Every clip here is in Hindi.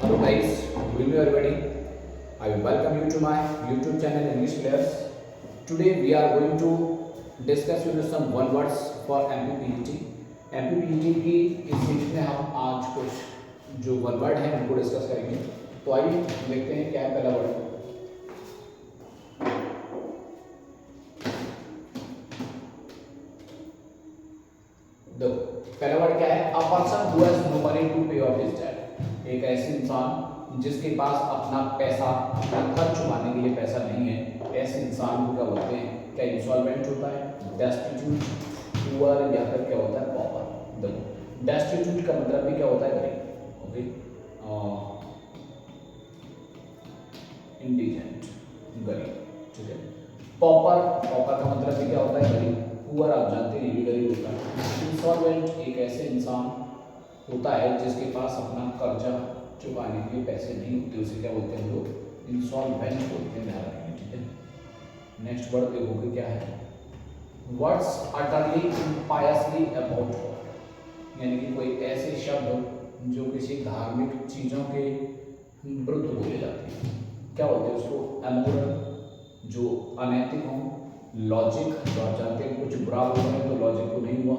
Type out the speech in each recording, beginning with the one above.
Hello guys, good evening everybody. I welcome you to my YouTube channel English Players. Today we are going to discuss some one words for MPPGT. MPPGT की इस सीरीज में हम आज कुछ जो वन वर्ड है उनको डिस्कस करेंगे. तो आइए देखते हैं क्या है पहला वर्ड. पहला वर्ड क्या है? A person who has no money to pay off his debt. एक ऐसे इंसान जिसके पास अपना पैसा, अपना खर्च चुकाने के लिए पैसा नहीं है, ऐसे इंसान को क्या बोलते हैं? क्या इंसॉल्वेंट होता है, डेस्टिट्यूट, पुअर या फिर क्या होता है? पॉपर. देखो डेस्टिट्यूट का मतलब भी क्या होता है? गरीब. ओके, इंडिजेंट, गरीब. ठीक है. पॉपर, पॉपर का मतलब भी क्या होता है? गरीब. पुअर आप जानते हैं ये भी गरीब होता है. इंसॉल्वेंट एक ऐसे इंसान होता है जिसके पास अपना कर्जा चुकाने के लिए पैसे नहीं होते, उसे क्या बोलते हैं लोग? इंसॉल्वेंट बोलते हैं. ध्यान रखेंगे. ठीक है. नेक्स्ट वर्ड देखोगे क्या है? Words utterly impiously about God. यानी कि कोई ऐसे शब्द जो किसी धार्मिक चीज़ों के विरुद्ध बोले जाते हैं. क्या बोलते हैं उसको? अमोरल, जो अनैतिक हों. लॉजिक, तो आप जानते हैं कुछ बुरा बोल रहे हैं तो लॉजिक तो नहीं हुआ.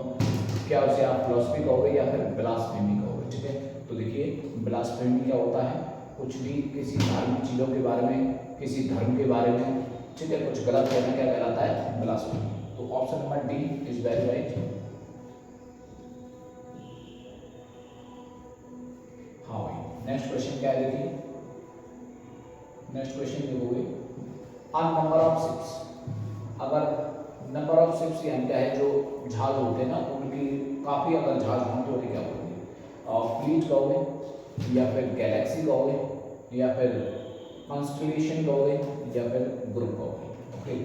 क्या उसे आप फिलॉसफी कहोगे या फिर ब्लास्फेमी कहोगे. ठीक है. तो देखिए ब्लास्फेमी क्या होता है? कुछ भी किसी धार्मिक चीज़ों के बारे में, किसी धर्म के बारे में, ठीक है, कुछ गलत कहना क्या कहलाता है? ब्लास्फेमी. तो option number D is very right. हाँ भाई. नेक्स्ट क्वेश्चन क्या है? देखिए नेक्स्ट क्वेश्चन देखोगे, अ नंबर ऑफ शिप्स. अगर नंबर ऑफ शिप्स यानी क्या है? जो जहाज होते हैं ना, उनकी काफ़ी अगर जहाज हों तो क्या बोलेंगे? फ्लीट कहोगे या फिर गैलेक्सी कहोगे या फिर कॉन्स्टलेशन कहोगे या फिर ग्रुप कहोगे. ओके.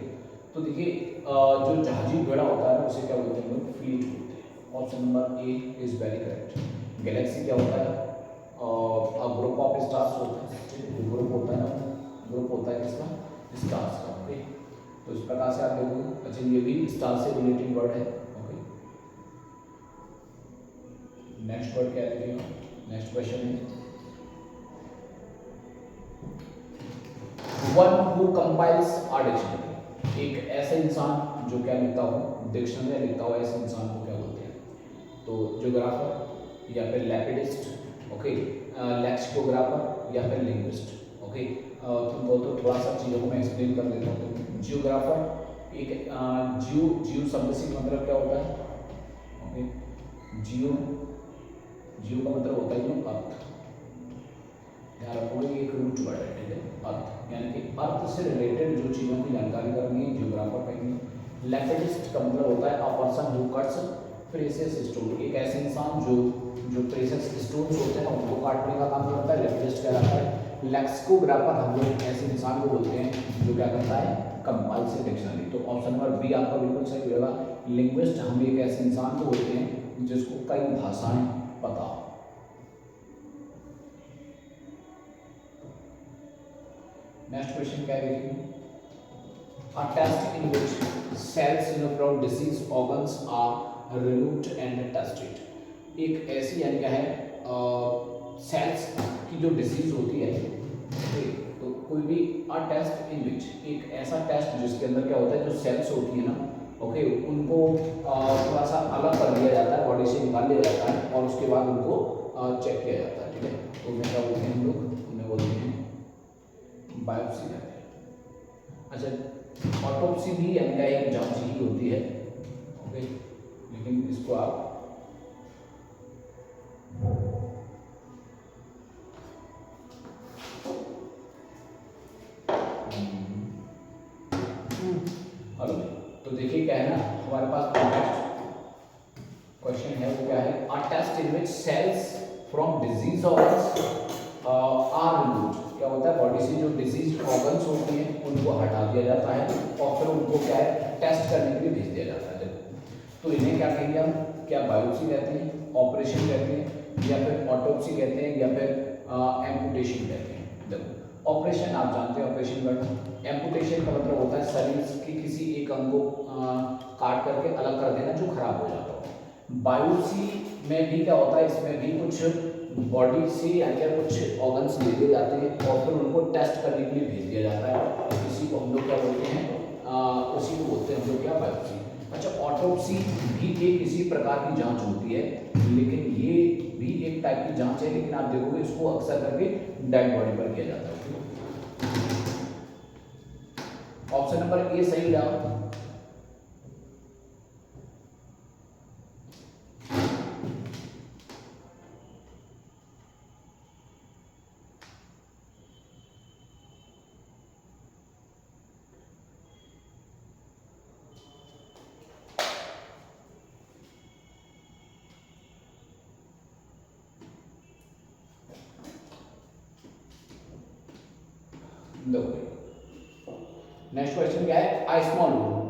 तो देखिए जो जहाजी बेड़ा होता है उसे क्या बोलते हैं लोग? फ्लीट बोलते हैं. Option number A is very correct. Galaxy क्या होता है? ग्रुप ऑफ स्टार्स होता है. ग्रुप होता है ना, ग्रुप होता है किसका? स्टार्स का. ओके. तो इस प्रकार से आप देखोगे. अच्छा, ये भी स्टार से रिलेटेड वर्ड है. ओके. नेक्स्ट वर्ड क्या है? देखिए नेक्स्ट क्वेश्चन है, one who compiles a dictionary. एक ऐसे इंसान जो क्या लिखता हो? डिक्शनरी लिखता हो. ऐसे इंसान को क्या बोलते हैं? तो ज्योग्राफर या फिर लैपिडिस्ट. ओके. लेक्सिकोग्राफर या फिर लिंग्विस्ट. ओके. तुमको तो थोड़ा सा चीज़ों को मैं एक्सप्लेन कर देता हूँ. जियोग्राफर एक जियो शब्द से मतलब क्या होता है? ओके. जियो का मतलब होता है अर्थ. ध्यान रखो ये एक रूट वर्ड है. ठीक है. अर्थ यानी कि अर्थ से रिलेटेड जो चीज़ों की जानकारी करनी है जियोग्राफर कहेंगे. लेपिडिस्ट का मतलब होता है a person who cuts precious stone. एक ऐसे इंसान जो प्रेशियस स्टोन्स होते हैं उनको काटने का काम करता है. लेपिडिस्ट कहलाता है. लेक्सिकोग्राफर हम लोग ऐसे इंसान को बोलते हैं जो क्या करता है? कंपाइल से डिक्शनरी. तो ऑप्शन नंबर बी आपका बिल्कुल सही होगा. लिंग्विस्ट हम एक ऐसे इंसान को बोलते हैं जिसको कई भाषाएं पता हो. नेक्स्ट क्वेश्चन क्या है? देखिए, a test in which cells from disease organs are removed and tested. एक ऐसी यानी क्या है? सेल्स की जो डिसीज होती है. तो कोई भी अ टेस्ट इन विच, एक ऐसा टेस्ट जिसके अंदर क्या होता है? जो सेल्स होती है ना, ओके, उनको थोड़ा सा अलग कर दिया जाता है, बॉडी से निकाल लिया जाता है और उसके बाद उनको चेक किया जाता है. ठीक है. तो उन्हें क्या बोलते हैं हम लोग? उन्हें बोलते हैं बायोप्सी करते हैं. अच्छा, ऑटोप्सी भी यानी कि एक जांच ही होती है. ओके. लेकिन इसको आप हेलो. तो देखिए क्या है ना, हमारे पास क्वेश्चन है वो क्या है? A test in which cells from disease organs are removed. क्या होता है? बॉडी से जो डिजीज ऑर्गन्स होती हैं उनको हटा दिया जाता है और फिर उनको क्या है? टेस्ट करने के लिए भेज दिया जाता है. तो इन्हें क्या कहेंगे हम? क्या बायोप्सी कहते हैं, ऑपरेशन कहते हैं या फिर ऑटोप्सी कहते हैं या फिर एम्पुटेशन कहते हैं. देखो ऑपरेशन आप जानते हैं, ऑपरेशन करना. एम्पुटेशन का मतलब होता है शरीर के किसी एक अंग को काट करके अलग कर देना जो खराब हो जाता हो. बायोप्सी में भी क्या होता है? इसमें भी कुछ बॉडी से या क्या कुछ ऑर्गन्स ले लिए जाते हैं और फिर उनको टेस्ट करने के लिए भेज दिया जाता है, इसी को हम लोग क्या बोलते हैं, उसी को बोलते हैं हम लोग क्या, बायोप्सी। अच्छा, ऑटोप्सी भी एक इसी प्रकार की जांच होती है, लेकिन ये भी एक टाइप की जांच है, लेकिन आप देखोगे इसको अक्सर करके डेड बॉडी पर किया जाता है। ऑप्शन नंबर ए सही रहा। नेक्स्ट क्वेश्चन क्या है, I small room,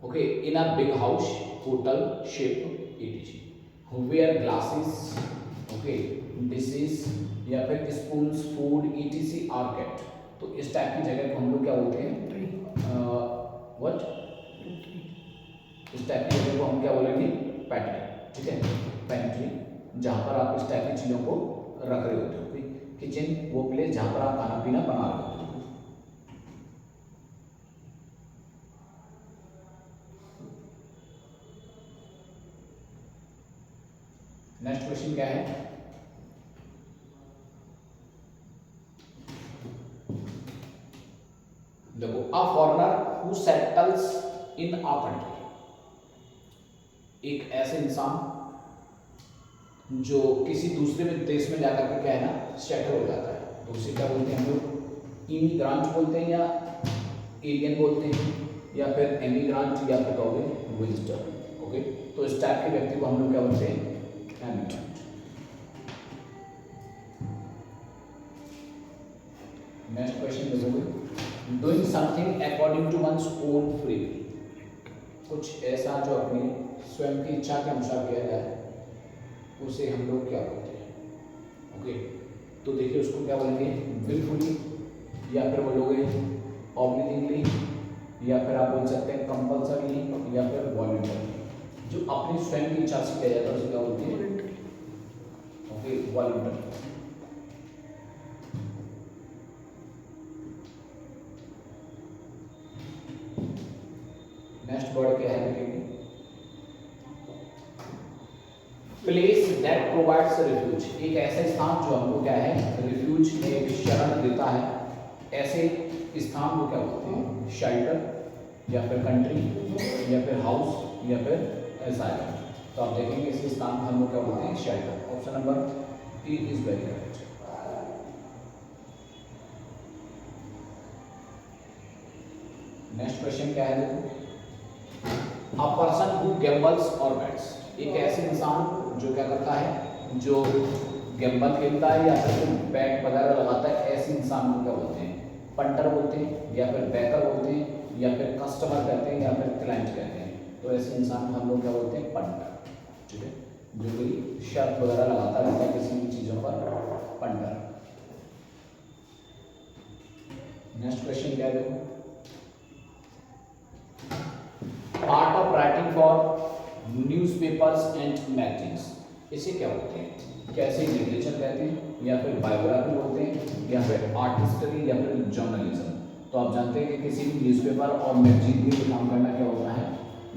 okay, in a big house, hotel, ship, etc, where glasses, okay, dishes या फिर spoons, food, etc are kept. तो इस टाइप की जगह को हम लोग क्या बोलते हैं, व्हाट, इस टाइप की जगह को हम क्या बोलेंगे, पैट्री, ठीक है, पेंट्री, जहाँ पर आप इस टाइप की चीज़ों को रख रहे होते हो। किचन वो प्लेस जहाँ पर आप खाना पीना बना रहे होते हो। नेक्स्ट क्वेश्चन क्या है, देखो, a foreigner who settles in a country, एक ऐसे इंसान जो किसी दूसरे में देश में जाकर के क्या है ना, सेटल हो जाता है, तो उसे क्या बोलते हैं हम लोग, इमिग्रांट बोलते हैं, या एलियन बोलते हैं, या फिर एमिग्रांट, या फिर कहोगे विजिटर, ओके। तो इस टाइप के व्यक्ति को हम लोग क्या बोलते हैं, एमिग्रांट। नेक्स्ट क्वेश्चन देखोगे, doing something according to one's own free, कुछ ऐसा जो अपनी स्वयं की इच्छा के अनुसार किया जाए, उसे हम लोग क्या बोलते हैं, ओके। तो देखिए उसको क्या बोलेंगे, विलफुली, या फिर बोलोगे ऑब्लिवियसली, या फिर आप बोल सकते हैं कंपल्सरीली, या फिर वॉलंटरी। जो अपनी स्वयं की इच्छा से किया जाता है उसे क्या बोलते हैं, ओके, वॉलंटरी। नेक्स्ट वर्ड क्या है, देखिए, प्लेस दैट प्रोवाइड्स रिफ्यूज, एक ऐसा स्थान जो हमको क्या है, रिफ्यूज, एक शरण देता है, ऐसे स्थान को क्या बोलते हैं, शेल्टर, या फिर कंट्री, या फिर हाउस, या फिर असाइलम। तो आप देखेंगे इस स्थान को हम लोग क्या बोलते हैं, shelter. Option number A is very correct. Next question क्या है, देखो, अ पर्सन हु गैम्बल्स और बैट्स, एक ऐसे इंसान जो क्या करता है, जो गैम्बल खेलता है या फिर बैट वगैरह लगाता है, ऐसे इंसान को क्या बोलते हैं, पंटर बोलते हैं, या फिर बैकर बोलते हैं, या फिर कस्टमर कहते हैं, या फिर क्लाइंट कहते हैं। तो ऐसे इंसान को हम लोग क्या बोलते हैं, पंटर, ठीक है, जो कोई शर्त वगैरह लगाता रहता है किसी भी चीज़ों पर, पंटर। नेक्स्ट क्वेश्चन क्या है, देखो, art of writing for newspapers and magazines, इसे क्या बोलते हैं, कैसे लिटरेचर कहते हैं, या फिर बायोग्राफी बोलते हैं, या फिर आर्ट हिस्ट्री, या फिर जर्नलिज्म। तो आप जानते हैं कि किसी भी न्यूज़पेपर और मैगजीन के लिए काम करना क्या होता है,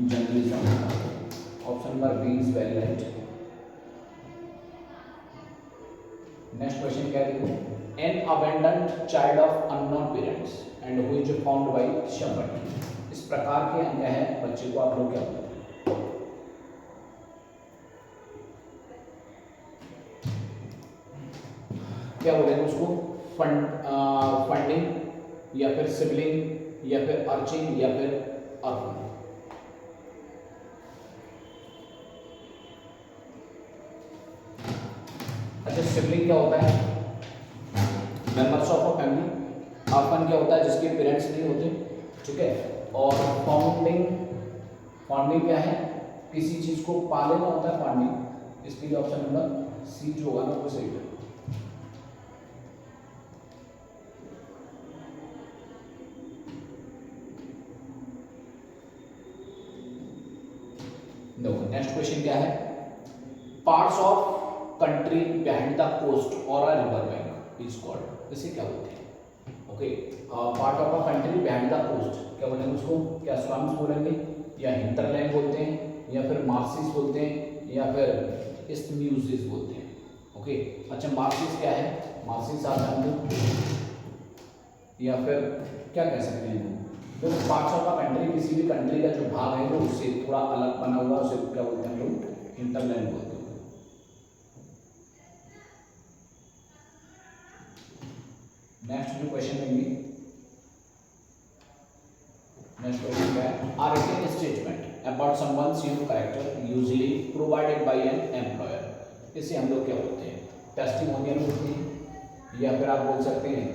जर्नलिज्म होता है। Option number B is very right. Next question क्या है, देखो, an abandoned child of unknown parents and who is found by somebody, इस प्रकार के क्या है बच्चे को आप लोग क्या बोलते हैं, क्या बोलेंगे उसको, फंडिंग, या फिर सिबलिंग, या फिर अर्चिंग, या फिर अर्फन। अच्छा, सिबलिंग क्या होता है, मेंबर्स ऑफ अ फैमिली। अर्फन क्या होता है, जिसके पेरेंट्स नहीं होते, ठीक है। और फाउंडिंग, फाउंडिंग क्या है, किसी चीज को पालना होता है, फाउंडिंग। इसके लिए ऑप्शन नंबर सी जो होगा ना वो सही है। देखो नेक्स्ट क्वेश्चन क्या है, parts of country country behind the coast or a river bank is called, इसे क्या बोलते हैं? Okay, part of a country behind the coast क्या बोलेंगे उसको? क्या स्वाम्स बोलेंगे, या हिंटरलैंड बोलते हैं, या फिर मार्सिस बोलते हैं, या फिर इस्थम्यूसिस बोलते हैं। ओके, अच्छा मार्सिस क्या है? मार्सिस आप जानते हो, या फिर क्या कह सकते हैं तो पार्ट्स ऑफ अ कंट्री, किसी भी कंट्री का जो भाग है वो उससे थोड़ा अलग बना हुआ, उसे क्या बोलते हैं हम लोग? हिंटरलैंड बोलते हैं। नेक्स्ट जो क्वेश्चन लेंगे, नेक्स्ट क्वेश्चन क्या है? A written statement about someone's unique character usually provided by an employer, इसे हम लोग क्या बोलते हैं? टेस्टिमोनियल बोलते हैं, या फिर आप बोल सकते हैं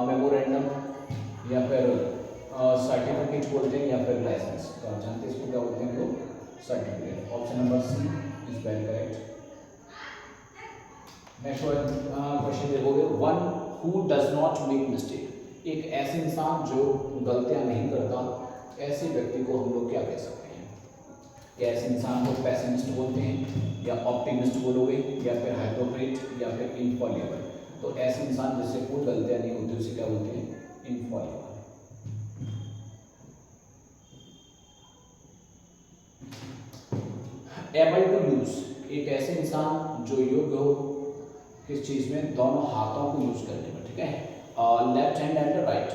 मेमोरेंडम, या फिर सर्टिफिकेट बोलते हैं, या फिर लाइसेंस। तो आप जानते हैं इसको क्या बोलते हैं? तो certificate. Option number C is very correct. Next question देखोगे, one who does not make mistake, एक ऐसे इंसान जो गलतियां नहीं करता, ऐसे व्यक्ति को हम लोग क्या कह सकते हैं? क्या ऐसे इंसान को पेसिमिस्ट बोलते हैं, या ऑप्टिमिस्ट बोलोगे, या फिर हाइपोक्रेट, या फिर इनफॉलिएबल? तो ऐसे इंसान जिससे कोई गलतियां नहीं होती उसे क्या बोलते हैं? इनफॉलिएबल। एबल टू यूज, एक ऐसे इंसान जो योग्य हो किस चीज में? दोनों हाथों को यूज करने में, ठीक है? Left hand and right,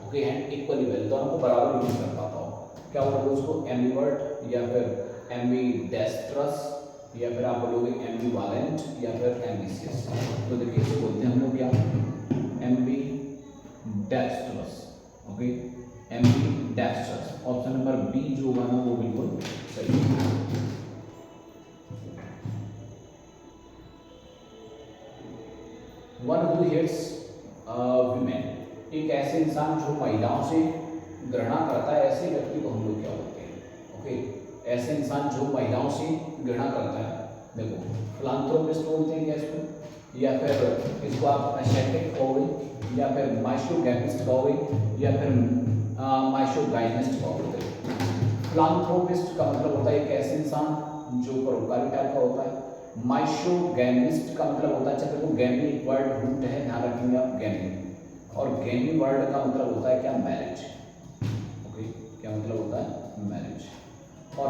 okay, hand equally well, दोनों को बराबर यूज कर पाता हो, क्या बोलोगे उसको? एम्बिवर्ट, या फिर एम्बीडेक्स्ट्रस, या फिर आप बोलोगे एम्बिवालेंट, या फिर एम्बिशियस। तो देखिए इसे बोलते हैं हम लोग क्या? Ambidextrous, okay, ambidextrous. Option number B जो होगा ना वो बिल्कुल सही है। वन हु हेट्स वीमेन, एक ऐसे इंसान जो महिलाओं से घृणा करता है, ऐसे व्यक्ति को हम लोग क्या बोलते हैं? ओके, ऐसे इंसान जो महिलाओं से घृणा करता है, देखो फिलांथ्रोपिस्ट बोलते हैं क्या इसको? या फिर इसको आप एस्थेटिक कहोगे, या फिर माइशोगैमिस्ट कहोगे, या फिर माइशोगाइनिस्ट कहोगे। फिलांथ्रोपिस्ट का मतलब होता है एक ऐसे इंसान जो परोपकारी टाइप का होता है। माइशोगैमिस्ट का मतलब होता है, देखो गैमी वर्ड रूट है, ध्यान रखेंगे आप, गैमी, और गैमी वर्ड का मतलब होता है क्या? मैरिज। ओके, क्या मतलब होता है? मैरिज। और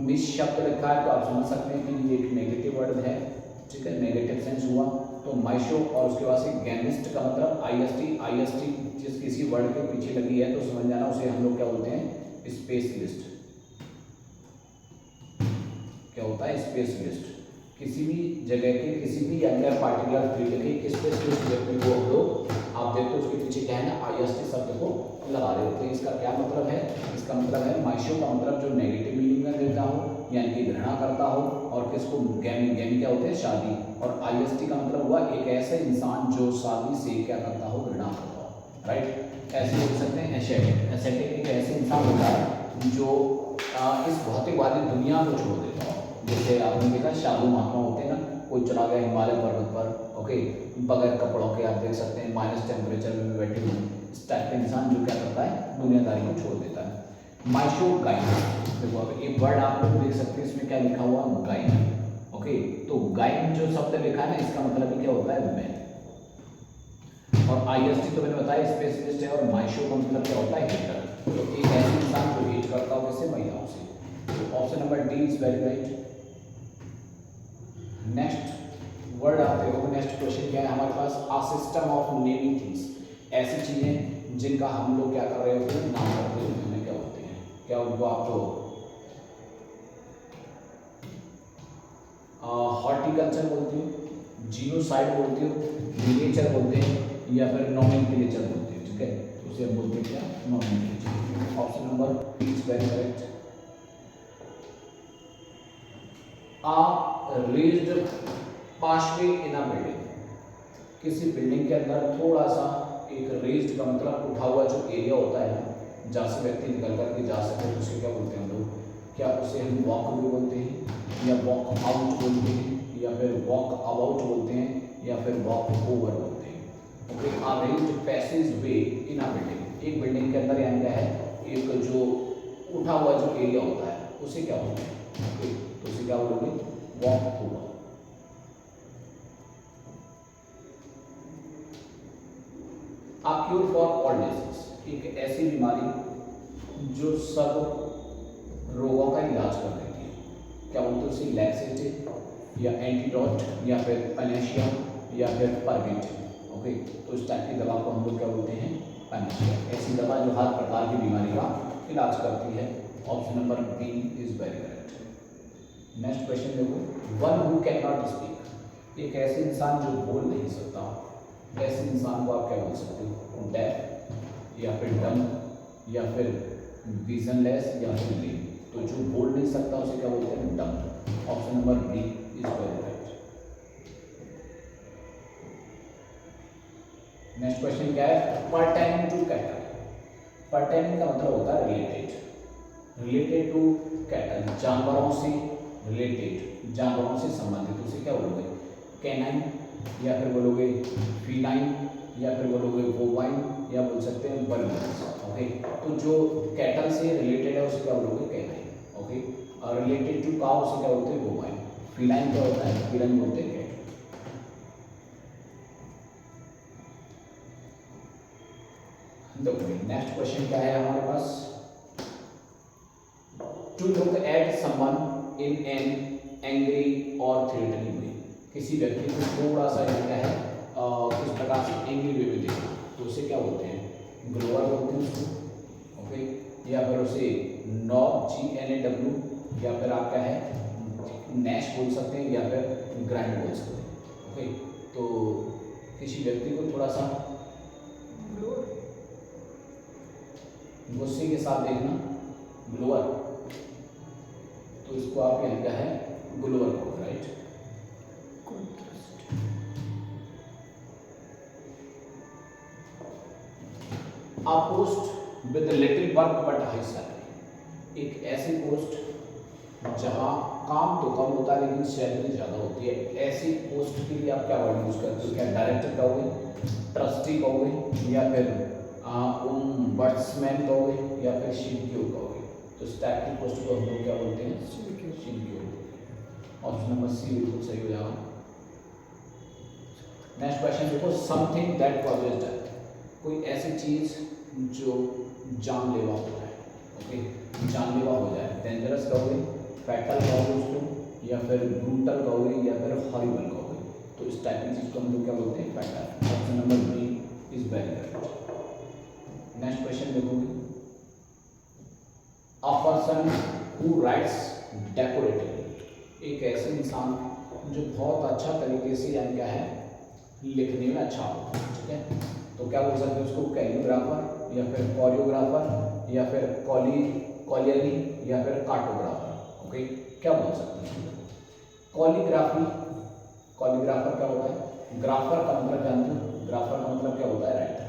मिस शब्द लिखा है तो आप समझ सकते हैं कि ये एक नेगेटिव वर्ड है, ठीक है, नेगेटिव सेंस हुआ। तो माइशो और उसके बाद से गैमिस्ट का मतलब आईएसटी जिस किसी वर्ड के पीछे लगी है तो समझ जाना उसे हम लोग क्या बोलते हैं? स्पेशलिस्ट। क्या होता है? स्पेशलिस्ट। किसी भी जगह के किसी भी अंदर पार्टिकुलर फील्ड के स्पेशलिस्ट व्यक्ति को हम लोग, आप देखते हो उसके पीछे क्या है ना? आईएसटी शब्द को लगा रहे होते हैं। इसका क्या मतलब है? इसका मतलब है माइशो का मतलब जो नेगेटिव मीनिंग में देता हो, यानी कि घृणा करता हो, और किसको? गैमी। गैमी क्या होते हैं? शादी। और आईएसटी का मतलब हुआ एक ऐसा इंसान जो शादी से क्या करता हो? घृणा करता हो, राइट? ऐसे बोल सकते हैं एस्थेटिक। एस्थेटिक एक ऐसे इंसान होता है जो इस भौतिकवादी दुनिया को छोड़ देता हो। जैसे आपने देखा साधु महात्मा होते हैं ना, कोई चला गया हिमालय पर्वत पर, ओके, बगैर कपड़ों के, आप देख सकते हैं माइनस टेम्परेचर में बैठे हुए, इस टाइप का इंसान जो क्या करता है? दुनियादारी को छोड़ देता है। माइशोगाइन, देखो अब एक वर्ड आप लोग देख सकते हैं, इसमें क्या लिखा हुआ? Again, okay. तो गाइन जो शब्द लिखा है ना, इसका मतलब क्या होता है? वुमेन। और आईएसटी तो मैंने बताया स्पेशलिस्ट है, और माइशो का मतलब क्या होता है? हेटर। तो एक ऐसे इंसान जो हेट करता हो किससे? महिलाओं से। तो option number D is very right. Next word आप देखोगे, नेक्स्ट क्वेश्चन क्या है हमारे पास? A system of naming things, ऐसी चीजें जिनका हम लोग क्या कर रहे होते हैं? नाम रखते हैं, उन्हें क्या होते हैं? क्या उनको आप तो हॉर्टिकल्चर बोलते हो, जीनोसाइड बोलते हो, लिटरेचर बोलते हैं, या फिर नॉमेनक्लेचर बोलते हैं, ठीक है? तो उसे हम बोलते हैं क्या? Nomenclature. Option number is very correct. Raised passageway in a building, किसी बिल्डिंग के अंदर थोड़ा सा एक रेज्ड का मतलब उठा हुआ जो एरिया होता है ना, जहाँ से व्यक्ति निकल करके जा सके, तो उसे क्या बोलते हैं हम लोग? क्या उसे हम वॉक वे बोलते हैं, या वॉक आउट बोलते हैं, या फिर वॉक अबाउट बोलते हैं, या फिर वॉक ओवर बोलते हैं? Okay, a raised passage way in a building, एक बिल्डिंग के अंदर यानी क्या है? एक जो उठा हुआ जो एरिया होता है उसे क्या बोलते हैं? ओके, तो उसे क्या बोलोगे? Walk over. A cure for all disease, एक ऐसी बीमारी जो सब रोगों का इलाज कर देती है। क्या बोलते हैं उसे? लैक्सेटिव या एंटीडोट या फिर पैनेशिया या फिर परगेटिव। ओके, तो इस टाइप की दवा को हम लोग क्या बोलते हैं? पैनेशिया। ऐसी दवा जो हर प्रकार की बीमारी का इलाज करती है। Option number B is very correct. Next question देखो, one who can not speak, एक ऐसे इंसान जो बोल नहीं सकता, ऐसे इंसान को आप क्या बोल सकते हो? डेफ या फिर डम या फिर विजनलेस या फिर लेम। तो जो बोल नहीं सकता उसे क्या बोलते हैं? Dumb. Option number B is very right. Next question क्या है? पर्टेनिंग टू कैटल, पर्टेनिंग का मतलब होता है रिलेटेड, रिलेटेड टू कैटल, जानवरों से रिलेटेड, जानवरों से संबंधित, उसे क्या बोलोगे? कैनाइन या फिर बोलोगे फीलाइन या फिर बोलोगे बोवाइन या बोल सकते हैं बर्गर्स। ओके, तो जो कैटल से रिलेटेड है उसे क्या बोलोगे? कैनाइन। ओके, और रिलेटेड टू काउ उसे क्या बोलते हैं? बोवाइन। फीलाइन क्या होता है? फीलाइन बोलते हैं कैट। देखो नेक्स्ट क्वेश्चन क्या है हमारे पास? To look at someone in an angry or threatening way, किसी व्यक्ति को थोड़ा सा क्या है किस प्रकार से एंग्री वे में देखना, तो उसे क्या बोलते हैं? ग्लोअर बोलते हैं उसको। ओके, या फिर उसे नॉब GNAW या फिर आप क्या है नैश बोल सकते हैं या फिर ग्राइंड बोल सकते हैं। ओके, तो किसी व्यक्ति को थोड़ा सा गुस्से के साथ देखना, ग्लोअर, तो इसको आप यहाँ क्या है? ग्लोअर को, right. A post with little work but high salary, एक ऐसी पोस्ट जहां काम तो कम होता है लेकिन सैलरी ज्यादा होती है, ऐसी पोस्ट के लिए आप क्या वर्ड यूज करते हो? क्या डायरेक्टर कहोगे, ट्रस्टी कहोगे या फिर बट्समैन कहोगे या फिर शिनक्योर कहोगे? तो इस टाइप की पोस्ट को हम लोग क्या बोलते हैं? शिनक्योर। ऑप्शन नंबर सी बिल्कुल सही हो जाएगा। नेक्स्ट क्वेश्चन देखो, समथिंग दैट कॉजेज डेथ, कोई ऐसी चीज जो जानलेवा हो जाए। ओके, जानलेवा हो जाए, डेंजरस कहोगे, फैटल कहोगे उसको या फिर ब्रूटल कहोगे या फिर हॉरिबल कहोगे? तो इस टाइप की चीज को हम लोग क्या बोलते हैं? Fatal. Option number B is very correct. Next question देखोगे, a person who writes decoratively, एक ऐसे इंसान जो बहुत अच्छा तरीके से यानी क्या है लिखने में अच्छा हो। ठीक है, तो क्या बोल सकते हैं उसको? कैलीग्राफर या फिर कोरियोग्राफर या फिर कॉलियरी या फिर कार्टोग्राफर। ओके, क्या बोल सकते हैं? कॉलीग्राफी, कॉलीग्राफर क्या होता है? ग्राफर का मतलब जानते हो? ग्राफर का मतलब क्या होता है? राइटर।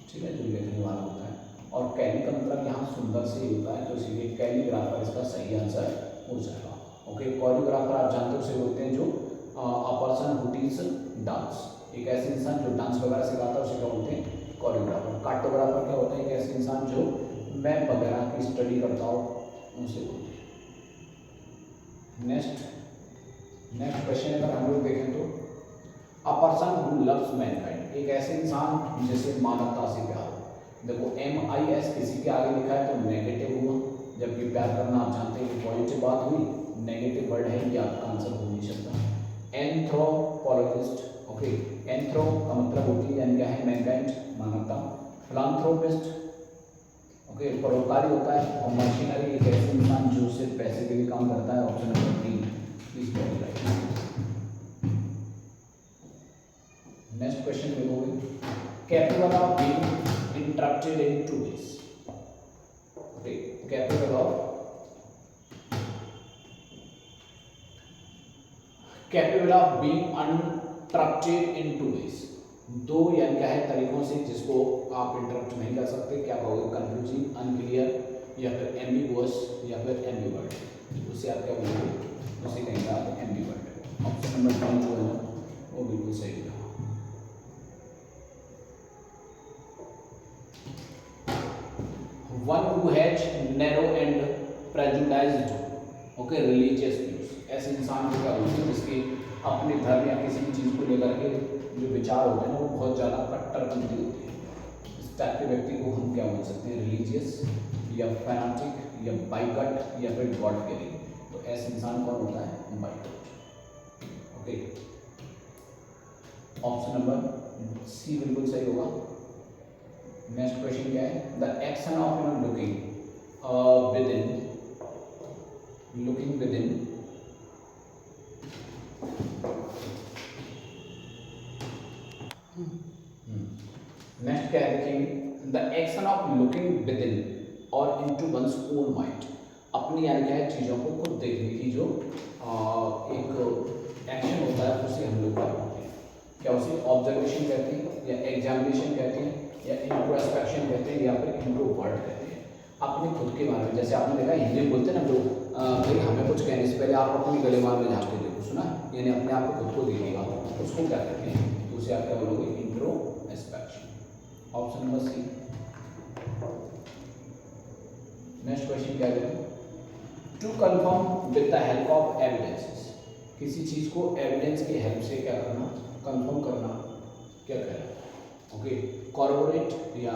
ठीक है, जो लिखने वाला होता है। और कैली का मतलब यहाँ सुंदर से ही होता है, तो इसीलिए कैलीग्राफर इसका सही आंसर हो जाएगा। ओके, कोरियोग्राफर आप जानते हो उसे बोलते हैं जो अ पर्सन हु टीच डांस, एक ऐसे इंसान जो डांस वगैरह सिखाता है उसे क्या बोलते हैं? कोरियोग्राफर। कार्टोग्राफर क्या होता है? एक ऐसे इंसान जो मैप वगैरह की स्टडी करता हो उसे बोलते हैं। नेक्स्ट क्वेश्चन अगर हम लोग देखें तो, अ पर्सन हु लव्स मैनकाइंड, एक ऐसे इंसान जिसे मानवता से प्यार हो। देखो MIS किसी के आगे लिखा है तो नेगेटिव हुआ, जबकि प्यार करना आप जानते हैं कि पॉजिटिव बात हुई, नेगेटिव वर्ड है, ये आपका आंसर हो नहीं सकता। एंथ्रोपोलॉजिस्ट, ओके, एंथ्रो का मतलब होती है यानी क्या है? मैनकाइंड, मानवता। फिलांथ्रोपिस्ट, ओके, परोपकारी होता है। और मशीनरी, एक ऐसे इंसान जो सिर्फ पैसे के लिए काम करता है। Option number 3 is very right. Next question देखोगे, capable of being interrupted in 2 days, okay, capable of being uninterrupted in 2 days, दो यानी क्या है तरीकों से जिसको आप इंटरप्ट नहीं कर सकते। क्या कहोगे? कंफ्यूजिंग, अनक्लियर या फिर एम्बिगुअस या फिर एम्बिवर्ट, उसे आप क्या बोलोगे? उसे कहेंगे आप एम्बिवर्ट। ऑप्शन नंबर 1 जो है ना वो बिल्कुल सही है। One who has narrow and prejudiced, okay, religious views, ऐसे इंसान को क्या बोलते हैं जिसके अपने धर्म या किसी भी चीज को लेकर के जो विचार होते हैं ना वो बहुत ज़्यादा कट्टरपंथी होती है। इस टाइप के व्यक्ति को हम क्या बोल सकते हैं, रिलीजियस या फैनाटिक या बाइकट या फिर गॉड फेयरिंग। तो ऐसे इंसान कौन होता है, बाइकट। ओके, ऑप्शन नंबर सी बिल्कुल सही होगा। नेक्स्ट क्वेश्चन क्या है, the action of looking within next क्या है देखिए, the action of looking within और इनटू वंस ओन माइंड, अपनी यानी क्या है चीज़ों को खुद देखने की जो एक एक्शन होता है उसे हम लोग क्या बोलते हैं, क्या उसे ऑब्जर्वेशन कहते हैं या एग्जामिनेशन कहते हैं या इंट्रोस्पेक्शन कहते हैं या फिर इंट्रोवर्ट कहते हैं। अपने खुद के बारे में, जैसे आपने देखा हिंदी में बोलते हैं ना लोग, भाई हमें कुछ कहने से पहले आप अपनी गलेमार में झाँक के देखो, सुना, यानी अपने आप को खुद को देखिएगा, उसको क्या कहते हैं, तो उसे आप क्या बोलोगे, introspection. Option number C. Next question क्या है, to confirm with the help of evidences, किसी चीज को एविडेंस की हेल्प से क्या करना, कंफर्म करना, क्या कहना, ओके, कॉर्पोरेट या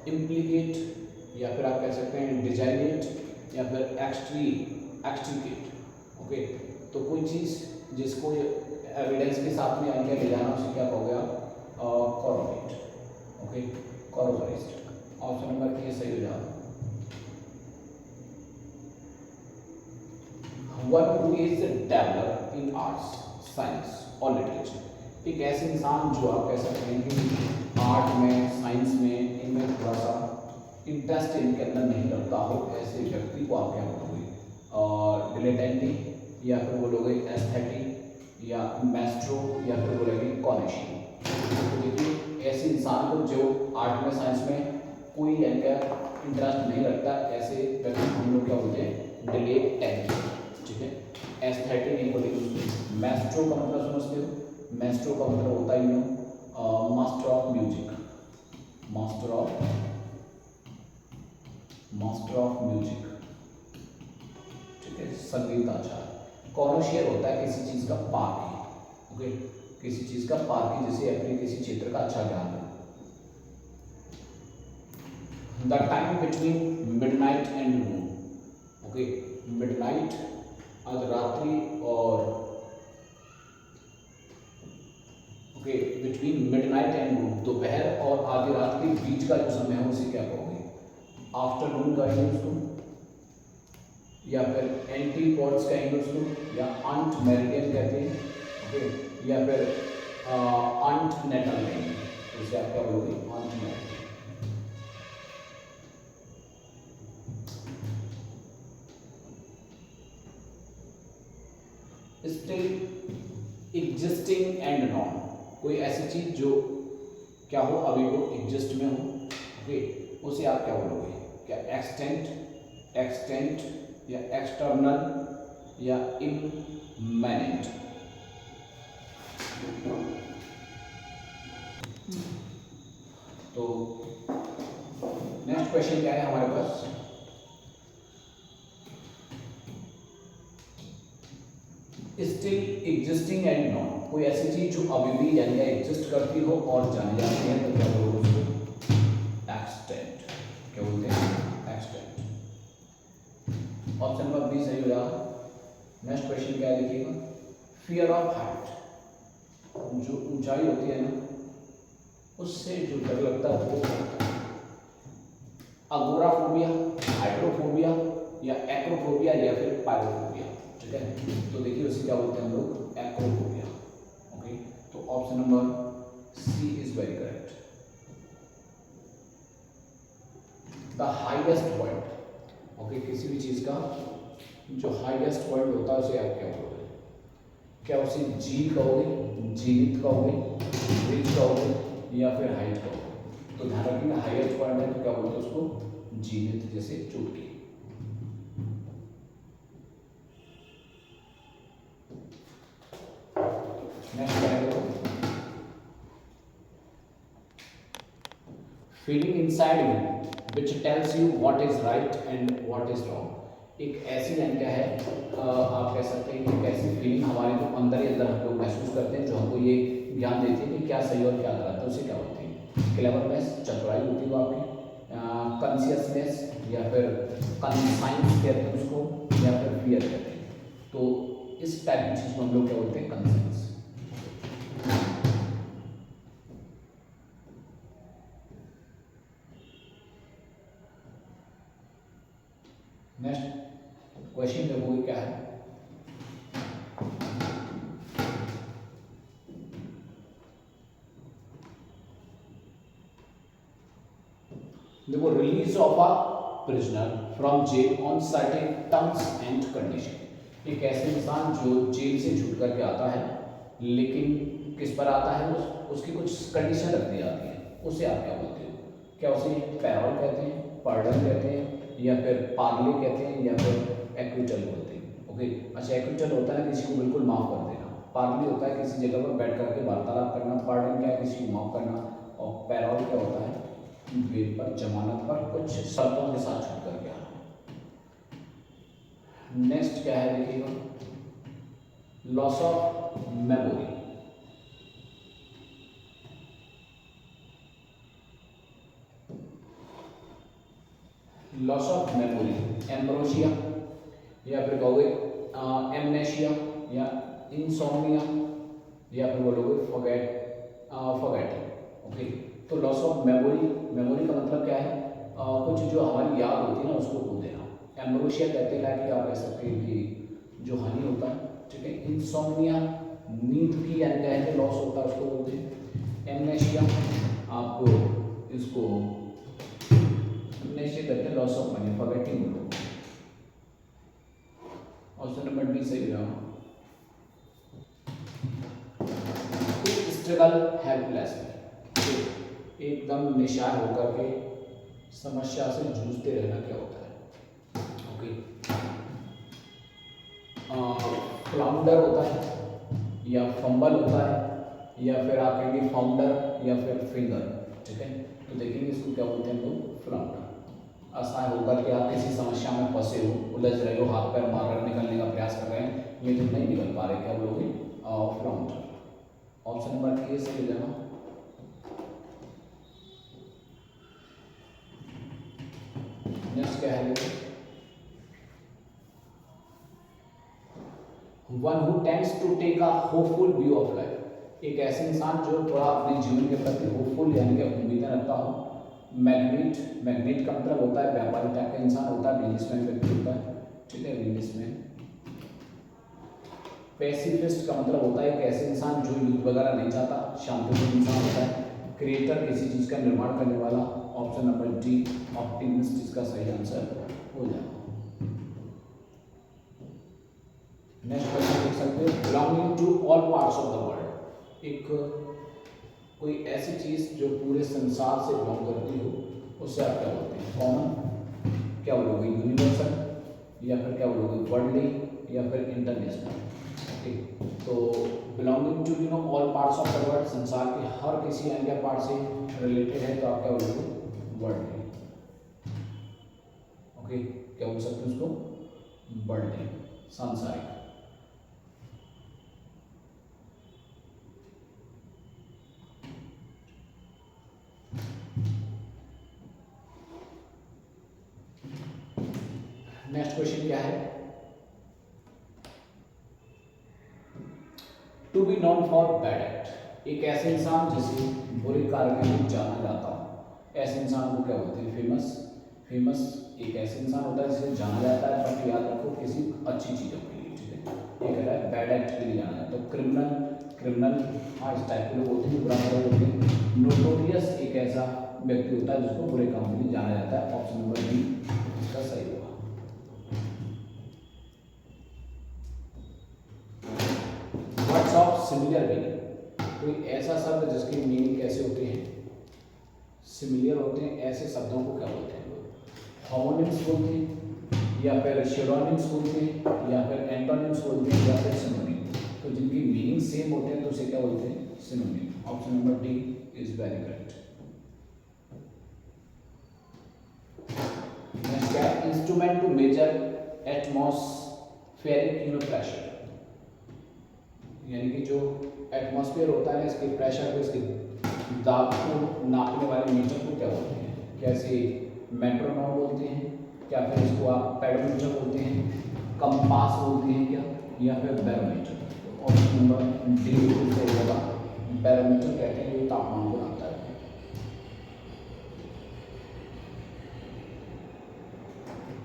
इम्प्लीकेट या फिर आप कह सकते हैं डिजाइनेट या फिर एक्सट्रीकेट। ओके, तो कोई चीज जिसको एविडेंस के साथ में आगे ले जाना उसे क्या कहोगे आप, corporate. Okay, corporate. Option number ए सही हो जाएगा। One who is developed in arts, science और लिटरेचर, एक ऐसे इंसान जो आप कह सकते हैं कि आर्ट में, साइंस में, इनमें थोड़ा सा इंटरेस्ट इनके अंदर नहीं रखता हो, ऐसे व्यक्ति को आप क्या बोलोगे, डिलेटेंटी या फिर बोलोगे एस्थेटिक या मैस्ट्रो या फिर बोलोगे कॉनिशियन। तो देखिए ऐसे इंसान को जो आर्ट में, साइंस में कोई इंटरेस्ट नहीं रखता, ऐसे व्यक्ति हम लोग क्या बोलते हैं, डिलेटेंटी। ठीक है, एस्थेटिक नहीं बोलेंगे। मैस्ट्रो का मतलब समझते हो, मैस्ट्रो का मतलब होता ही है master of music, master of music. ठीक है, संगीत आचार्य। कॉनोशियर होता है किसी चीज का पारखी। ओके, किसी चीज का पारखी, जैसे अपने किसी क्षेत्र का अच्छा ज्ञान है। The time between midnight and noon. Okay, midnight अर्धरात्रि और okay, between midnight and noon, दोपहर और आधी रात के बीच का जो समय है उसे क्या कहोगे, आफ्टरनून कहेंगे उसको, या फिर एंटीपोड्स कहेंगे उसको, या अंट मेरिडियन कहते हैं। ओके, या फिर अंट नेटल कहेंगे, उसे आप क्या बोलोगे, antenatal. Still existing and known, कोई ऐसी चीज जो क्या हो, अभी वो एग्जिस्ट में हो। ओके, उसे आप क्या बोलोगे, क्या एक्सटेंट या एक्सटर्नल या इमैनेंट। तो नेक्स्ट क्वेश्चन क्या है हमारे पास, स्टिल एग्जिस्टिंग एंड नॉन, कोई ऐसी चीज जो अभी भी यानी एग्जिस्ट करती हो और जानी जाती है, तो क्या बोलोगे उसको, एक्सटेंट। क्या बोलते हैं, एक्सटेंट। ऑप्शन नंबर बी सही हो जाएगा। नेक्स्ट क्वेश्चन क्या है देखिएगा, फियर ऑफ हाइट, जो ऊंचाई होती है ना उससे जो डर लगता है वो अगोराफोबिया, हाइड्रोफोबिया या एक्रोफोबिया या फिर पायरोफोबिया। ठीक है, तो देखिए उसे क्या बोलते हैं हम लोग, एक्रोफोबिया। ओके, तो option number C is very correct. The highest point. Okay, किसी भी चीज का जो हाईएस्ट पॉइंट होता है उसे आप क्या बोलोगे, क्या उसे जी कहोगे, जीवित कहोगे, रिच कहोगे या फिर हाइट कहोगे। तो ध्यान रखिएगा हाईएस्ट पॉइंट है तो क्या बोलते हैं उसको, जीवित, जैसे चुटकी। नेक्स्ट क्या है, feeling inside you which tells you what is right and what is wrong. एक ऐसी लाइन क्या है, आप कह सकते हैं कि एक ऐसी फीलिंग हमारे जो अंदर ही अंदर हम लोग महसूस करते हैं जो हमको ये ज्ञान देती है कि क्या सही और क्या गलत है, उसे क्या बोलते हैं? क्लेवरनेस, चतुराई होती है वो आपकी, कॉन्शियसनेस या फिर कंसाइंस कहते हैं उसको, या फिर फियर कहते हैं। तो इस टाइप की चीज को हम लोग क्या बोलते हैं? कंसाइंस। नेक्स्ट क्वेश्चन देखोगे क्या है? देखो, release of a prisoner from jail on certain terms and condition. एक ऐसे इंसान जो जेल से छूट करके आता है, लेकिन किस पर आता है? उसकी कुछ कंडीशन रख दी जाती है, उसे आप क्या बोलते हो? क्या उसे पैरोल कहते हैं, पार्डन कहते हैं, या फिर पार्ले कहते हैं, या फिर एक्विटल बोलते हैं? ओके, अच्छा, एक्विटल होता है किसी को बिल्कुल माफ कर देना, पार्ले होता है किसी जगह पर बैठ करके वार्तालाप करना, पार्डन क्या है? किसी को माफ करना, और पैरोल क्या होता है? बेल पर, जमानत पर कुछ शर्तों के साथ छूट कर गया। नेक्स्ट क्या है देखिएगा? Loss of memory. Loss of memory, ambrosia, या फिर कहोगे एमनेशिया, या इंसोम्निया, या फिर बोलोगे फॉरगेटिंग। ओके, तो लॉस ऑफ मेमोरी, मेमोरी का मतलब क्या है? कुछ जो हमारी याद होती है ना, उसको खो देना। एम्ब्रोसिया कहते हैं कि आप कह सकते हैं कि जो हानि होता है, ठीक है। इंसोम्निया, नींद की यानी क्या है कि लॉस होता है, उसको बोलते हैं। एमनेशिया, आपको इसको एमनेशिया कहते हैं, लॉस ऑफ मनी, फॉरगेटिंग बोलो। ऑप्शन नंबर डी सही रहा। स्ट्रगल हेल्पलेस, एकदम निशान होकर के समस्या से जूझते रहना क्या होता है? ओके, फ्लाउंडर होता है, या फंबल होता है, या फिर आप कहेंगे फाउंडर, या फिर फिंगर, ठीक है। तो देखेंगे इसको क्या बोलते हैं लोग? फ्लाउंडर। असहाय होकर के आप किसी समस्या में फंसे हो, उलझ रहे हो, हाथ पैर मार कर निकलने का प्रयास कर रहे हैं, लेकिन नहीं निकल पा रहे, क्या बोलोगे? फ्लाउंडर। ऑप्शन नंबर ए सही जाना। नेक्स्ट क्या है? One who tends to take a hopeful view of life. एक ऐसे इंसान जो थोड़ा अपने जीवन के प्रति होपफुल यानी कि उम्मीदें रखता हो। मैग्नेट, मैग्नेट का मतलब होता है व्यापारी टाइप का इंसान होता है, बिजनेसमैन व्यक्ति होता है, ठीक है, बिजनेसमैन। पैसिफिस्ट का मतलब होता है एक ऐसे इंसान जो युद्ध वगैरह नहीं चाहता, शांतिपूर्ण इंसान होता है। क्रिएटर, किसी चीज का निर्माण करने वाला। ऑप्शन नंबर डी, ऑप्टिमिस्ट, इसका सही आंसर हो जाएगा। नेक्स्ट क्वेश्चन देख सकते हो, belonging to all parts of the world. एक कोई ऐसी चीज जो पूरे संसार से बिलोंग करती हो, उससे आप क्या बोलते हैं? कॉमन, क्या बोलोगे? यूनिवर्सल, या फिर क्या बोलोगे? वर्ल्डली, या फिर इंटरनेशनल? ठीक, तो belonging to all parts of the world, संसार के हर किसी अन्य पार्ट से रिलेटेड है, तो आप क्या बोलोगे? वर्ल्डली। ओके, क्या बोल सकते हैं उसको? वर्ल्डली, सांसारिक। नेक्स्ट क्वेश्चन क्या है? To be known for bad act. एक ऐसे इंसान जिसे बुरे कार्य के लिए जाना जाता हो, ऐसे इंसान को क्या बोलते हैं? फेमस। फेमस एक ऐसे इंसान होता है जिसे जाना जाता है, बट याद रखो किसी अच्छी चीज़ों के लिए, ठीक है। ये कह रहा है बैड एक्ट के लिए जाना जाता है। तो क्रिमिनल, क्रिमिनल, हाँ, इस टाइप के लोग होते हैं, बुरा कार्य होते हैं। नोटोरियस एक ऐसा व्यक्ति होता है जिसको बुरे काम के लिए जाना जाता है। ऑप्शन नंबर बी इसका सही होगा। वर्ड्स ऑफ सिमिलर मीनिंग, कोई ऐसा शब्द जिसकी मीनिंग कैसे होते हैं? सिमिलर होते हैं, ऐसे शब्दों को क्या बोलते हैं लोग? होमोनिम्स बोलते हैं, या फिर शिरोनिम्स बोलते हैं, या फिर एंटोनिम्स बोलते हैं, या फिर सिनोनिम। तो जिनकी मीनिंग सेम होते हैं तो उसे क्या बोलते हैं? Synonym. Option number D is very correct. Next क्या है? Instrument to measure atmospheric pressure, यानी कि जो एटमॉस्फेयर होता है, इसके प्रेशर को, इसके दाब को नापने वाले मीटर को क्या बोलते हैं? कैसे मेट्रोनॉम बोलते हैं, क्या फिर इसको आप पेडोमीटर बोलते हैं, कंपास बोलते हैं क्या, या फिर बैरोमीटर? तो ऑप्शन नंबर डी सही होगा, बैरोमीटर कहते हैं, ये तापमान को नापता है।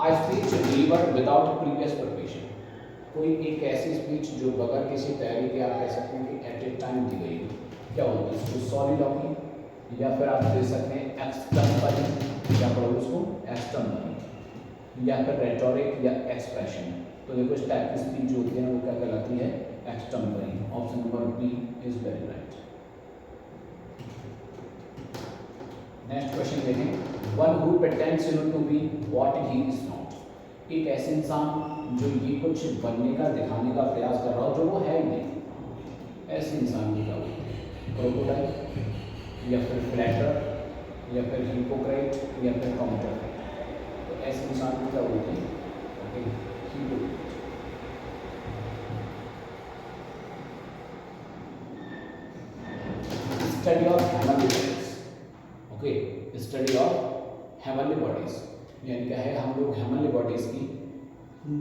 A speech delivered without previous preparation, कोई एक ऐसी स्पीच जो बगैर किसी तैयारी के आप कह सकते हैं कि एट ए टाइम दी गई, क्या होती है? उसको सॉलिलॉक्वी, या फिर आप दे सकते हैं एक्सटर्नल, या फिर उसको एक्सटर्नल, या फिर रेटोरिक या एक्सप्रेशन। तो देखो इस टाइप की स्पीच जो होती है ना वो क्या कहलाती है? External. Option number B is very right. Next question देखें, one who pretends to be what he is not, एक ऐसे इंसान जो ये कुछ बनने का दिखाने का प्रयास कर रहा हो जो वो है ही नहीं, ऐसे इंसान की क्या होती है? क्रोकोडाइल, या फिर फ्लैटर, या फिर हिपोक्रेट, या फिर काउंटरफेट। तो ऐसे इंसान की क्या होती है? Okay, hypocrite. Study of heavenly bodies, okay, study of heavenly bodies, यानी क्या है? हम लोग हेवनली बॉडीज की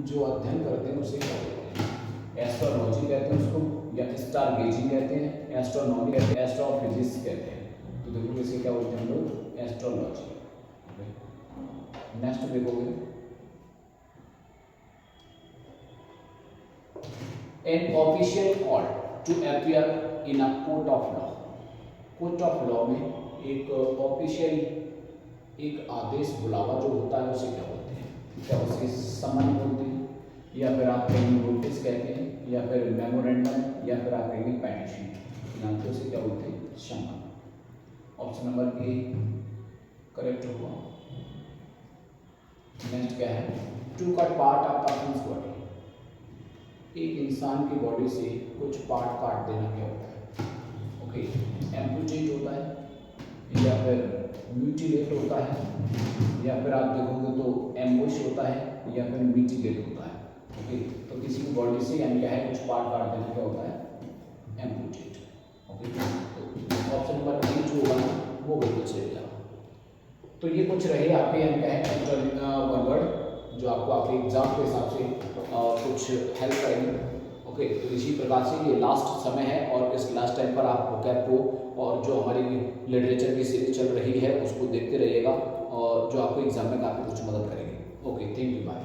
जो अध्ययन करते हैं उसे क्या कहते हैं? एस्ट्रोलॉजी कहते हैं उसको, या स्टार गेजिंग कहते हैं, एस्ट्रोनॉमी कहते हैं, एस्ट्रोफिजिक्स कहते हैं। तो देखो इसे क्या बोलते हैं हम लोग? एस्ट्रोलॉजी। नेक्स्ट देखोगे, an official call to appear in a court of law, court of law में एक ऑफिशियल एक आदेश बुलावा जो होता है उसे क्या बोलते हैं? क्या उसे समन बोलते हैं, या फिर आप कहेंगे नोटिस कहते हैं, या फिर मेमोरेंडम, या फिर आप कहेंगे पेटिशन। फिलहाल तो उसे क्या बोलते हैं? Summon. Option number A correct होगा। नेक्स्ट क्या है? To cut part of person's body, एक इंसान की बॉडी से कुछ पार्ट काट देना क्या होता है? ओके, एम्पुटेट होता है, या फिर म्यूटिलेट होता है, या फिर आप देखोगे तो एम्बुश होता है, या फिर म्यूटिलेट होता है। ओके, तो किसी की बॉडी से यानी क्या है कुछ पार्ट काट देना क्या होता है? एम्पुटेट। ओके, तो ऑप्शन नंबर ए जो होगा वो बिल्कुल सही है। तो ये कुछ रहे आपके यानी क्या है वन वर्ड जो आपको आपके एग्जाम के हिसाब से कुछ हेल्प करेंगे। ओके, तो इसी प्रकार से ये लास्ट समय है और इस लास्ट टाइम पर आप वोकैब को और जो हमारी लिटरेचर की सीरीज चल रही है उसको देखते रहिएगा और जो आपको एग्जाम में काफ़ी कुछ मदद करेगी। Okay, thank you, bye.